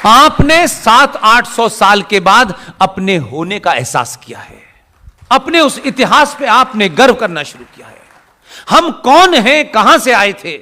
आपने 700-800 साल के बाद अपने होने का एहसास किया है। अपने उस इतिहास पे आपने गर्व करना शुरू किया है। हम कौन हैं, कहां से आए थे,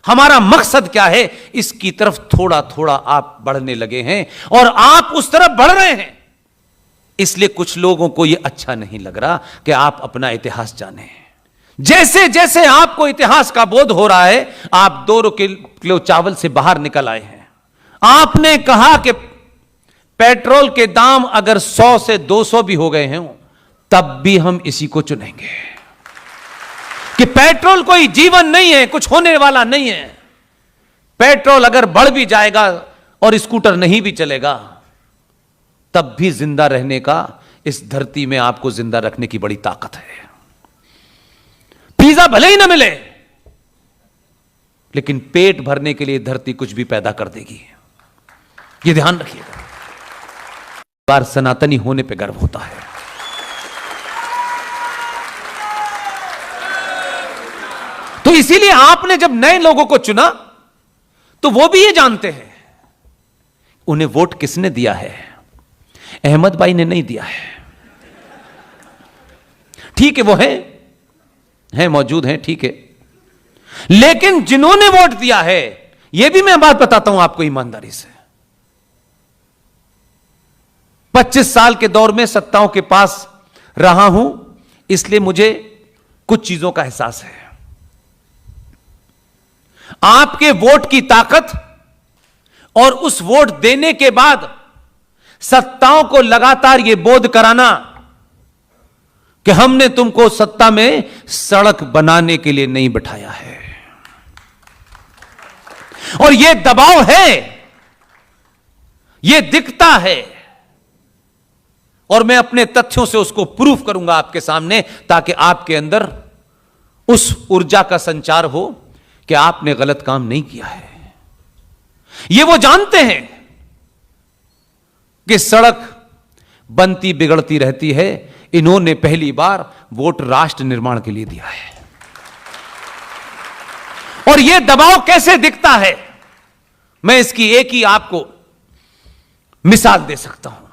हमारा मकसद क्या है, इसकी तरफ थोड़ा थोड़ा आप बढ़ने लगे हैं और आप उस तरफ बढ़ रहे हैं। इसलिए कुछ लोगों को यह अच्छा नहीं लग रहा कि आप अपना इतिहास जाने। जैसे जैसे आपको इतिहास का बोध हो रहा है, आप 2 किलो चावल से बाहर निकल आए हैं। आपने कहा कि पेट्रोल के दाम अगर 100 से 200 भी हो गए हैं, तब भी हम इसी को चुनेंगे कि पेट्रोल कोई जीवन नहीं है, कुछ होने वाला नहीं है। पेट्रोल अगर बढ़ भी जाएगा और स्कूटर नहीं भी चलेगा, तब भी जिंदा रहने का इस धरती में आपको जिंदा रखने की बड़ी ताकत है। पिज्जा भले ही ना मिले, लेकिन पेट भरने के लिए धरती कुछ भी पैदा कर देगी। यह ध्यान रखिएगा। बार सनातनी होने पे गर्व होता है। तो इसीलिए आपने जब नए लोगों को चुना, तो वो भी ये जानते हैं उन्हें वोट किसने दिया है। अहमद भाई ने नहीं दिया है। ठीक है, वो हैं मौजूद हैं, ठीक है, लेकिन जिन्होंने वोट दिया है, यह भी मैं बात बताता हूं आपको ईमानदारी से। 25 साल के दौर में सत्ताओं के पास रहा हूं, इसलिए मुझे कुछ चीजों का एहसास है। आपके वोट की ताकत और उस वोट देने के बाद सत्ताओं को लगातार यह बोध कराना कि हमने तुमको सत्ता में सड़क बनाने के लिए नहीं बिठाया है, और यह दबाव है, यह दिखता है, और मैं अपने तथ्यों से उसको प्रूफ करूंगा आपके सामने, ताकि आपके अंदर उस ऊर्जा का संचार हो कि आपने गलत काम नहीं किया है। ये वो जानते हैं कि सड़क बनती बिगड़ती रहती है। इन्होंने पहली बार वोट राष्ट्र निर्माण के लिए दिया है। और यह दबाव कैसे दिखता है, मैं इसकी एक ही आपको मिसाल दे सकता हूं।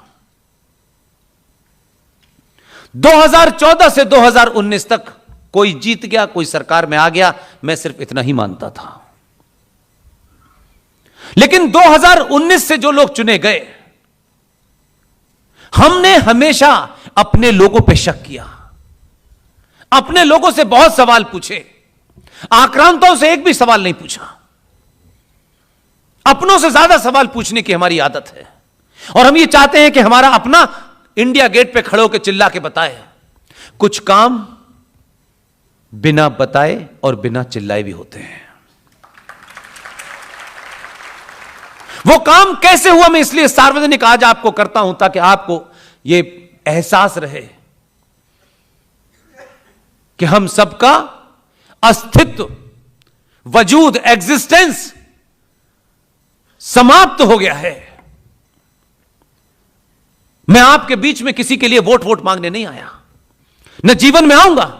2014 से 2019 तक कोई जीत गया, कोई सरकार में आ गया, मैं सिर्फ इतना ही मानता था। लेकिन 2019 से जो लोग चुने गए, हमने हमेशा अपने लोगों पे शक किया, अपने लोगों से बहुत सवाल पूछे, आक्रांताओं से एक भी सवाल नहीं पूछा। अपनों से ज्यादा सवाल पूछने की हमारी आदत है, और हम ये चाहते हैं कि हमारा अपना इंडिया गेट पे खड़े होकर चिल्ला के बताए। कुछ काम बिना बताए और बिना चिल्लाए भी होते हैं। वो काम कैसे हुआ, मैं इसलिए सार्वजनिक आज आपको करता हूं, ताकि आपको यह एहसास रहे कि हम सबका अस्तित्व, वजूद, एग्जिस्टेंस समाप्त हो गया है। मैं आपके बीच में किसी के लिए वोट मांगने नहीं आया, न जीवन में आऊंगा।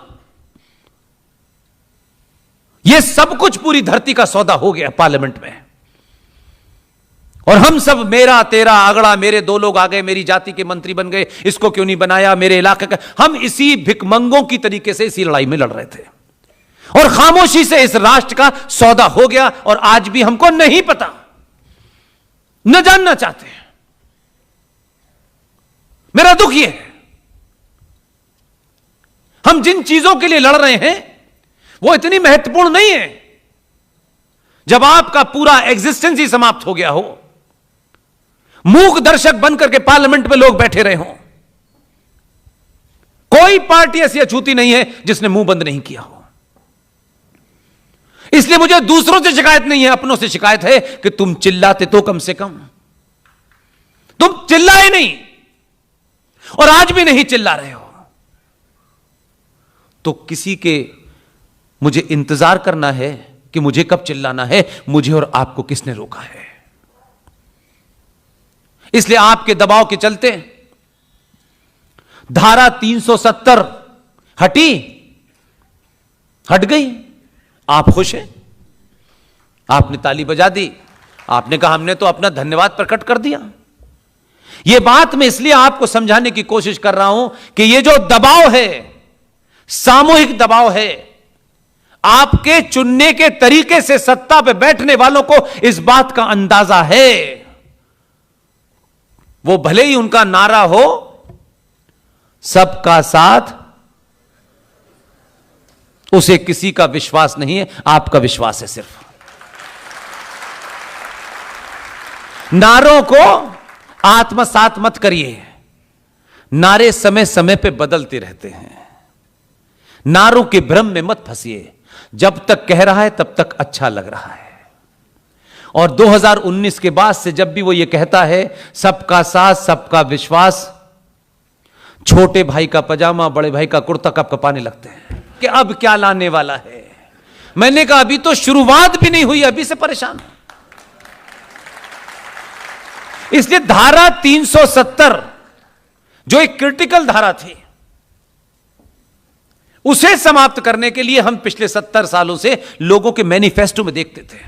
यह सब कुछ पूरी धरती का सौदा हो गया पार्लियामेंट में, और हम सब मेरा तेरा आगड़ा, मेरे 2 लोग आ गए, मेरी जाति के मंत्री बन गए, इसको क्यों नहीं बनाया, मेरे इलाके का। हम इसी भिकमंगों की तरीके से इसी लड़ाई में लड़ रहे थे, और खामोशी से इस राष्ट्र का सौदा हो गया, और आज भी हमको नहीं पता, न जानना चाहते हैं। मेरा दुख यह है, हम जिन चीजों के लिए लड़ रहे हैं वो इतनी महत्वपूर्ण नहीं है। जब आपका पूरा एग्जिस्टेंस ही समाप्त हो गया हो, मूक दर्शक बनकर के पार्लियामेंट में लोग बैठे रहे हों, कोई पार्टी ऐसी अछूती नहीं है जिसने मुंह बंद नहीं किया हो। इसलिए मुझे दूसरों से शिकायत नहीं है, अपनों से शिकायत है कि तुम चिल्लाते तो कम से कम। तुम चिल्लाए नहीं, और आज भी नहीं चिल्ला रहे हो, तो किसी के मुझे इंतजार करना है कि मुझे कब चिल्लाना है। मुझे और आपको किसने रोका है? इसलिए आपके दबाव के चलते धारा 370 हट गई। आप खुश हैं? आपने ताली बजा दी, आपने कहा हमने तो अपना धन्यवाद प्रकट कर दिया। यह बात मैं इसलिए आपको समझाने की कोशिश कर रहा हूं कि यह जो दबाव है, सामूहिक दबाव है, आपके चुनने के तरीके से सत्ता पे बैठने वालों को इस बात का अंदाजा है। वो भले ही उनका नारा हो सबका साथ, उसे किसी का विश्वास नहीं है, आपका विश्वास है सिर्फ। नारों को आत्मसात मत करिए। नारे समय समय पे बदलते रहते हैं। नारों के भ्रम में मत फंसिए। जब तक कह रहा है तब तक अच्छा लग रहा है, और 2019 के बाद से जब भी वो ये कहता है सबका साथ सबका विश्वास, छोटे भाई का पजामा बड़े भाई का कुर्ता कब कपाने लगते हैं कि अब क्या लाने वाला है। मैंने कहा अभी तो शुरुआत भी नहीं हुई, अभी से परेशान। इसलिए धारा 370 जो एक क्रिटिकल धारा थी, उसे समाप्त करने के लिए हम पिछले 70 सालों से लोगों के मैनिफेस्टो में देखते थे।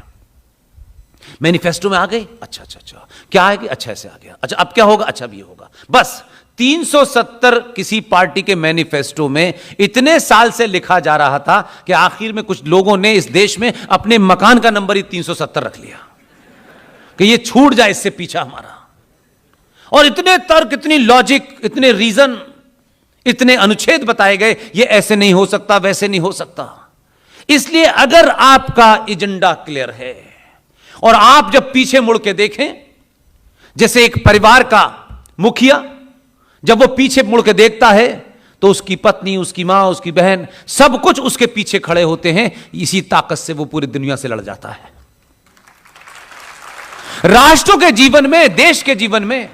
मैनिफेस्टो में आ गए, अच्छा अच्छा अच्छा, क्या आएगी, अच्छा ऐसे आ गया, अच्छा अब क्या होगा, अच्छा भी होगा। बस 370 किसी पार्टी के मैनिफेस्टो में इतने साल से लिखा जा रहा था कि आखिर में कुछ लोगों ने इस देश में अपने मकान का नंबर ही 370 रख लिया कि ये छूट जाए इससे पीछा हमारा। और इतने तर्क, इतनी लॉजिक, इतने रीजन, इतने अनुच्छेद बताए गए, ये ऐसे नहीं हो सकता, वैसे नहीं हो सकता। इसलिए अगर आपका एजेंडा क्लियर है और आप जब पीछे मुड़ के देखें, जैसे एक परिवार का मुखिया जब वो पीछे मुड़ के देखता है तो उसकी पत्नी, उसकी मां, उसकी बहन, सब कुछ उसके पीछे खड़े होते हैं। इसी ताकत से वो पूरी दुनिया से लड़ जाता है। राष्ट्रों के जीवन में, देश के जीवन में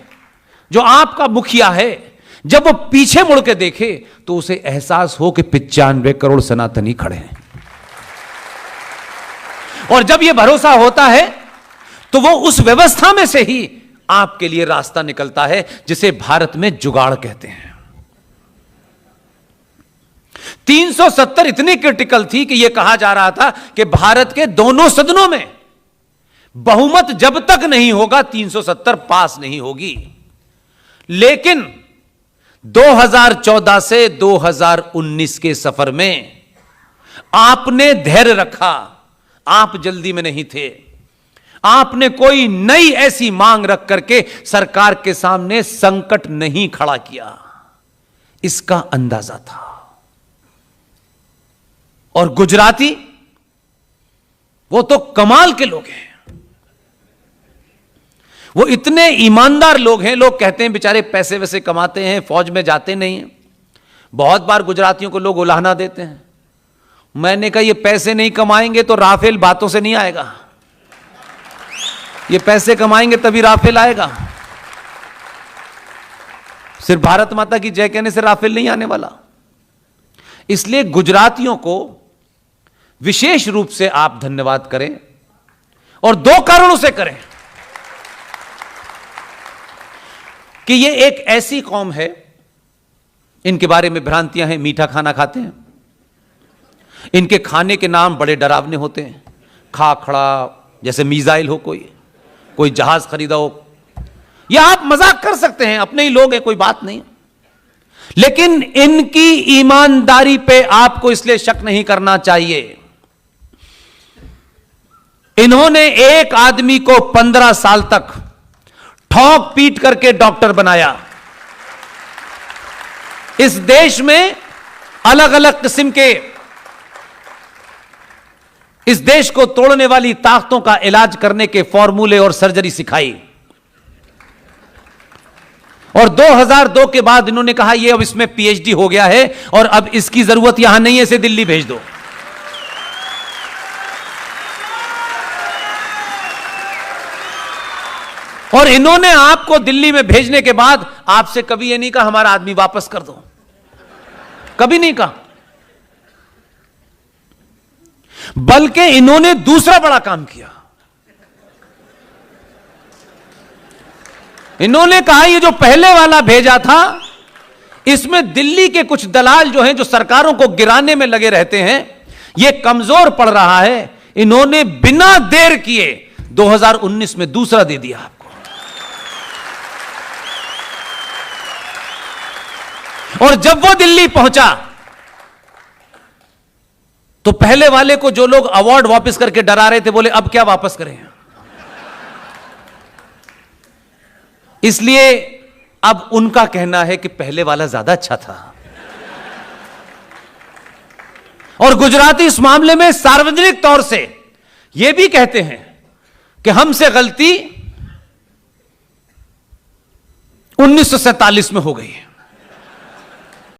जो आपका मुखिया है, जब वो पीछे मुड़ के देखे तो उसे एहसास हो कि 95 करोड़ सनातनी खड़े हैं। और जब यह भरोसा होता है तो वो उस व्यवस्था में से ही आपके लिए रास्ता निकलता है, जिसे भारत में जुगाड़ कहते हैं। 370 इतनी क्रिटिकल थी कि यह कहा जा रहा था कि भारत के दोनों सदनों में बहुमत जब तक नहीं होगा 370 पास नहीं होगी। लेकिन 2014 से 2019 के सफर में आपने धैर्य रखा। आप जल्दी में नहीं थे। आपने कोई नई ऐसी मांग रख करके सरकार के सामने संकट नहीं खड़ा किया, इसका अंदाजा था। और गुजराती, वो तो कमाल के लोग हैं। वो इतने ईमानदार लोग हैं। लोग कहते हैं बेचारे पैसे वैसे कमाते हैं, फौज में जाते नहीं हैं। बहुत बार गुजरातियों को लोग उलाहना देते हैं। मैंने कहा ये पैसे नहीं कमाएंगे तो राफेल बातों से नहीं आएगा। ये पैसे कमाएंगे तभी राफेल आएगा। सिर्फ भारत माता की जय कहने से राफेल नहीं आने वाला। इसलिए गुजरातियों को विशेष रूप से आप धन्यवाद करें, और 2 कारणों से करें कि ये एक ऐसी कौम है, इनके बारे में भ्रांतियां हैं, मीठा खाना खाते हैं। इनके खाने के नाम बड़े डरावने होते हैं। खाखड़ा, जैसे मिसाइल हो, कोई जहाज खरीदा हो, या आप मजाक कर सकते हैं, अपने ही लोग हैं, कोई बात नहीं। लेकिन इनकी ईमानदारी पे आपको इसलिए शक नहीं करना चाहिए। इन्होंने एक आदमी को 15 साल तक ठोक पीट करके डॉक्टर बनाया। इस देश में अलग अलग किस्म के, इस देश को तोड़ने वाली ताकतों का इलाज करने के फॉर्मूले और सर्जरी सिखाई। और 2002 के बाद इन्होंने कहा ये अब इसमें पीएचडी हो गया है और अब इसकी जरूरत यहां नहीं है, इसे दिल्ली भेज दो। और इन्होंने आपको दिल्ली में भेजने के बाद आपसे कभी यह नहीं कहा हमारा आदमी वापस कर दो, कभी नहीं कहा। बल्कि इन्होंने दूसरा बड़ा काम किया। इन्होंने कहा ये जो पहले वाला भेजा था, इसमें दिल्ली के कुछ दलाल जो हैं, जो सरकारों को गिराने में लगे रहते हैं, ये कमजोर पड़ रहा है। इन्होंने बिना देर किए 2019 में दूसरा दे दिया आपको। और जब वो दिल्ली पहुंचा तो पहले वाले को जो लोग अवार्ड वापस करके डरा रहे थे, बोले अब क्या वापस करें। इसलिए अब उनका कहना है कि पहले वाला ज्यादा अच्छा था। और गुजराती इस मामले में सार्वजनिक तौर से यह भी कहते हैं कि हमसे गलती 1947 में हो गई है।